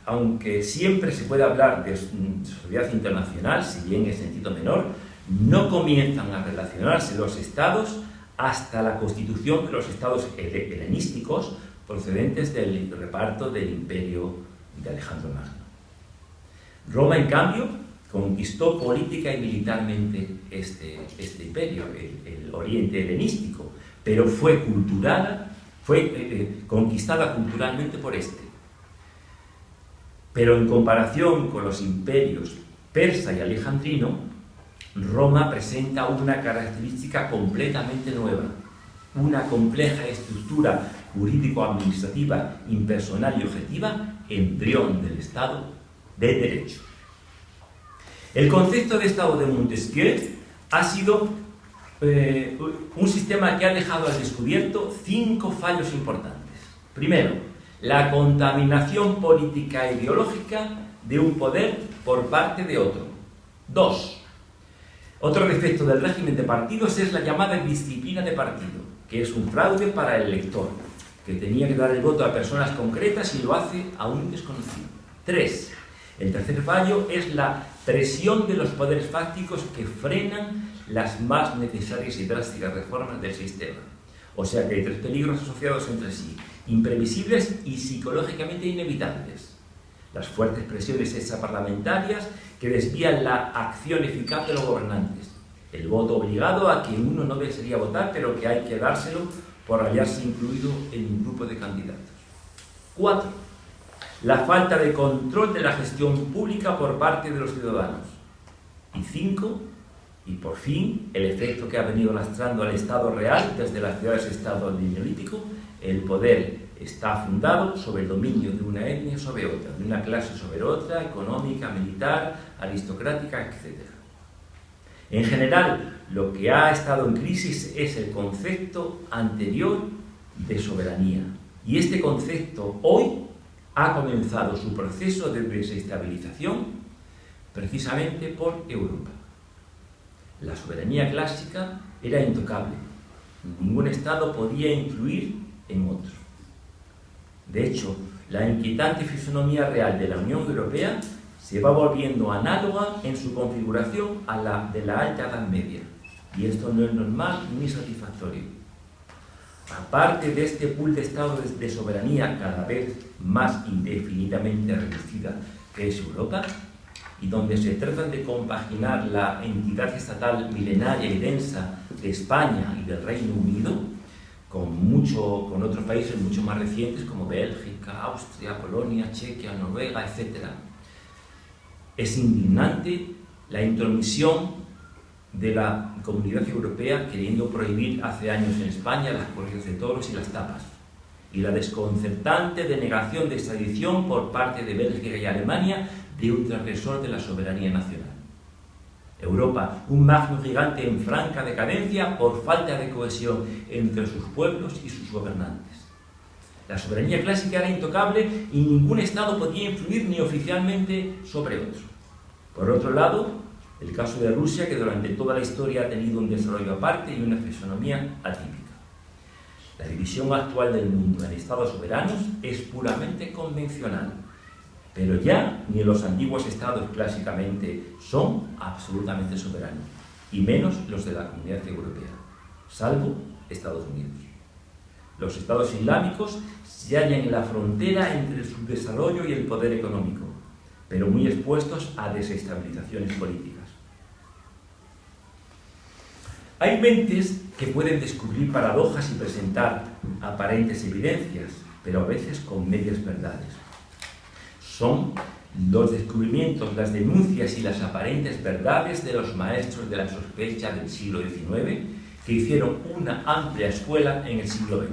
aunque siempre se puede hablar de sociedad internacional, si bien en sentido menor, no comienzan a relacionarse los estados hasta la constitución de los estados helenísticos procedentes del reparto del imperio de Alejandro Magno. Roma, en cambio, conquistó política y militarmente este imperio, el oriente helenístico, pero fue conquistada culturalmente por este. Pero en comparación con los imperios persa y alejandrino, Roma presenta una característica completamente nueva, una compleja estructura jurídico-administrativa, impersonal y objetiva, embrión del Estado de Derecho. El concepto de Estado de Montesquieu ha sido un sistema que ha dejado al descubierto 5 fallos importantes. Primero, la contaminación política e ideológica de un poder por parte de otro. 2. Otro defecto del régimen de partidos es la llamada disciplina de partido, que es un fraude para el elector, que tenía que dar el voto a personas concretas y lo hace a un desconocido. 3. El tercer fallo es la presión de los poderes fácticos que frenan las más necesarias y drásticas reformas del sistema. O sea que hay 3 peligros asociados entre sí, imprevisibles y psicológicamente inevitables. Las fuertes presiones extraparlamentarias que desvían la acción eficaz de los gobernantes. El voto obligado a que uno no desearía votar, pero que hay que dárselo por hallarse incluido en un grupo de candidatos. 4. La falta de control de la gestión pública por parte de los ciudadanos. Y 5. Y por fin, el efecto que ha venido lastrando al Estado real desde las ciudades-estado del Neolítico: el poder está fundado sobre el dominio de una etnia sobre otra, de una clase sobre otra, económica, militar, aristocrática, etc. En general, lo que ha estado en crisis es el concepto anterior de soberanía. Y este concepto hoy ha comenzado su proceso de desestabilización precisamente por Europa. La soberanía clásica era intocable. Ningún Estado podía influir en otro. De hecho, la inquietante fisonomía real de la Unión Europea se va volviendo análoga en su configuración a la de la Alta Edad Media. Y esto no es normal ni satisfactorio. Aparte de este pool de estados de soberanía cada vez más indefinidamente reducida que es Europa, y donde se tratan de compaginar la entidad estatal milenaria y densa de España y del Reino Unido con otros países mucho más recientes como Bélgica, Austria, Polonia, Chequia, Noruega, etc. Es indignante la intromisión de la Comunidad Europea queriendo prohibir hace años en España las corridas de toros y las tapas, y la desconcertante denegación de extradición por parte de Bélgica y Alemania de un transgresor de la soberanía nacional. Europa, un magno gigante en franca decadencia por falta de cohesión entre sus pueblos y sus gobernantes. La soberanía clásica era intocable y ningún Estado podía influir ni oficialmente sobre otro. Por otro lado, el caso de Rusia, que durante toda la historia ha tenido un desarrollo aparte y una fisonomía atípica. La división actual del mundo en Estados soberanos es puramente convencional, pero ya ni los antiguos estados clásicamente son absolutamente soberanos, y menos los de la Comunidad Europea, salvo Estados Unidos. Los estados islámicos se hallan en la frontera entre el subdesarrollo y el poder económico, pero muy expuestos a desestabilizaciones políticas. Hay mentes que pueden descubrir paradojas y presentar aparentes evidencias, pero a veces con medias verdades. Son los descubrimientos, las denuncias y las aparentes verdades de los maestros de la sospecha del siglo XIX, que hicieron una amplia escuela en el siglo XX.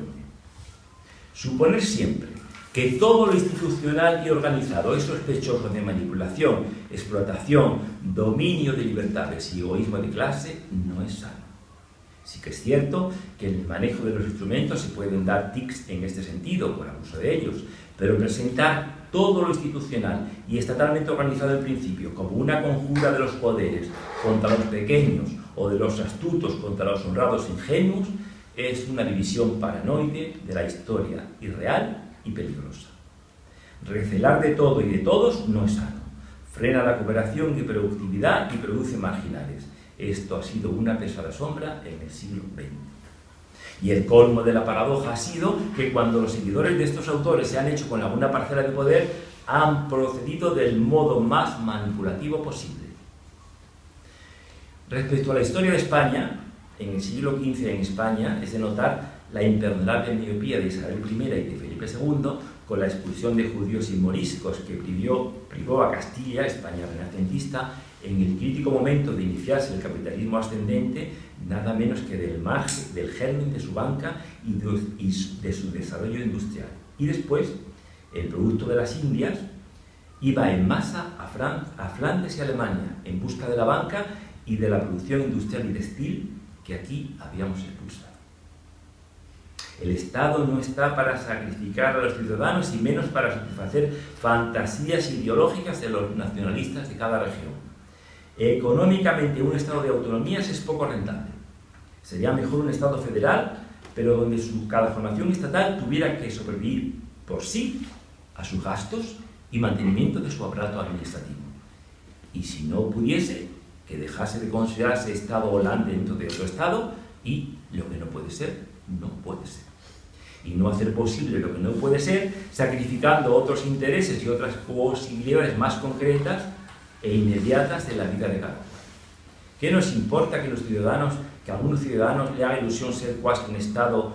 Suponer siempre que todo lo institucional y organizado es sospechoso de manipulación, explotación, dominio de libertades y egoísmo de clase no es sano. Sí que es cierto que en el manejo de los instrumentos se pueden dar tics en este sentido, por abuso de ellos, pero presentar todo lo institucional y estatalmente organizado en principio como una conjura de los poderes contra los pequeños o de los astutos contra los honrados ingenuos es una división paranoide de la historia irreal y peligrosa. Recelar de todo y de todos no es sano. Frena la cooperación y productividad y produce marginales. Esto ha sido una pesada sombra en el siglo XX. Y el colmo de la paradoja ha sido que cuando los seguidores de estos autores se han hecho con alguna parcela de poder, han procedido del modo más manipulativo posible. Respecto a la historia de España, en el siglo XV en España es de notar la imperdonable miopía de Isabel I y de Felipe II con la expulsión de judíos y moriscos que privó a Castilla, España renacentista, en el crítico momento de iniciarse el capitalismo ascendente, nada menos que del germen de su banca y de su desarrollo industrial. Y después, el producto de las Indias iba en masa a Flandes y Alemania en busca de la banca y de la producción industrial y textil que aquí habíamos expulsado. El Estado no está para sacrificar a los ciudadanos y menos para satisfacer fantasías ideológicas de los nacionalistas de cada región. Económicamente, un Estado de autonomías es poco rentable. Sería mejor un Estado federal, pero donde cada formación estatal tuviera que sobrevivir por sí a sus gastos y mantenimiento de su aparato administrativo. Y si no pudiese, que dejase de considerarse Estado holande dentro de otro Estado, y lo que no puede ser, no puede ser. Y no hacer posible lo que no puede ser, sacrificando otros intereses y otras posibilidades más concretas e inmediatas de la vida de cada uno. ¿Qué nos importa que a algunos ciudadanos le haga ilusión ser cuasi un Estado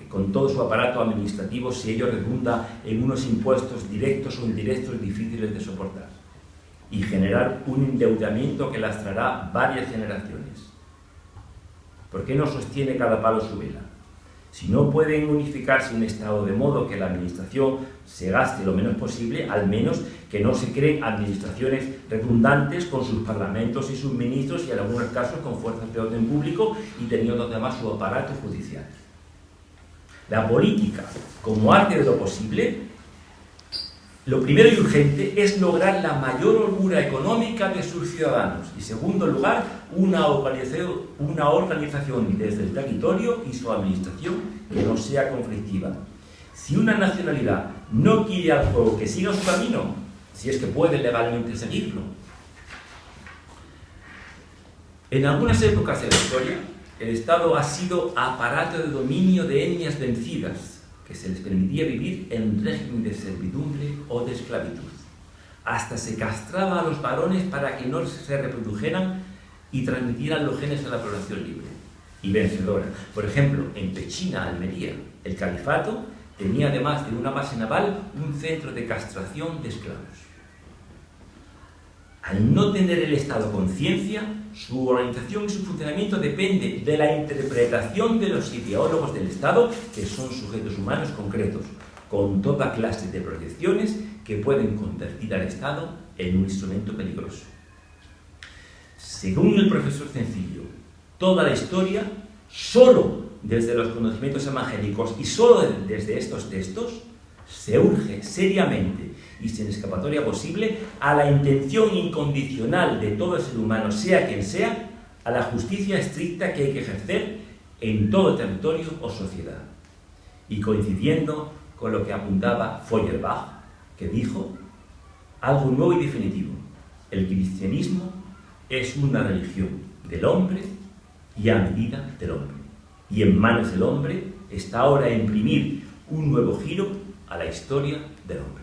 con todo su aparato administrativo si ello redunda en unos impuestos directos o indirectos difíciles de soportar y generar un endeudamiento que lastrará varias generaciones? ¿Por qué no sostiene cada palo su vela? Si no pueden unificarse un Estado de modo que la administración se gaste lo menos posible, al menos que no se creen administraciones redundantes con sus parlamentos y sus ministros y en algunos casos con fuerzas de orden público y teniendo además su aparato judicial. La política, como arte de lo posible, lo primero y urgente es lograr la mayor holgura económica de sus ciudadanos y, en segundo lugar, una organización desde el territorio y su administración que no sea conflictiva. Si una nacionalidad no quiere al juego que siga su camino, si es que puede legalmente seguirlo. En algunas épocas de la historia, el Estado ha sido aparato de dominio de etnias vencidas, que se les permitía vivir en régimen de servidumbre o de esclavitud. Hasta se castraba a los varones para que no se reprodujeran y transmitieran los genes a la población libre y vencedora. Por ejemplo, en Pechina, Almería, el califato tenía además de una base naval un centro de castración de esclavos. Al no tener el Estado conciencia, su organización y su funcionamiento depende de la interpretación de los ideólogos del Estado, que son sujetos humanos concretos, con toda clase de proyecciones que pueden convertir al Estado en un instrumento peligroso. Según el profesor Sencillo, toda la historia, solo desde los conocimientos evangélicos y solo desde estos textos, se urge seriamente y sin escapatoria posible a la intención incondicional de todo ser humano, sea quien sea, a la justicia estricta que hay que ejercer en todo territorio o sociedad. Y coincidiendo con lo que apuntaba Feuerbach, que dijo algo nuevo y definitivo: el cristianismo es una religión del hombre y a medida del hombre. Y en manos del hombre está ahora imprimir un nuevo giro a la historia del hombre.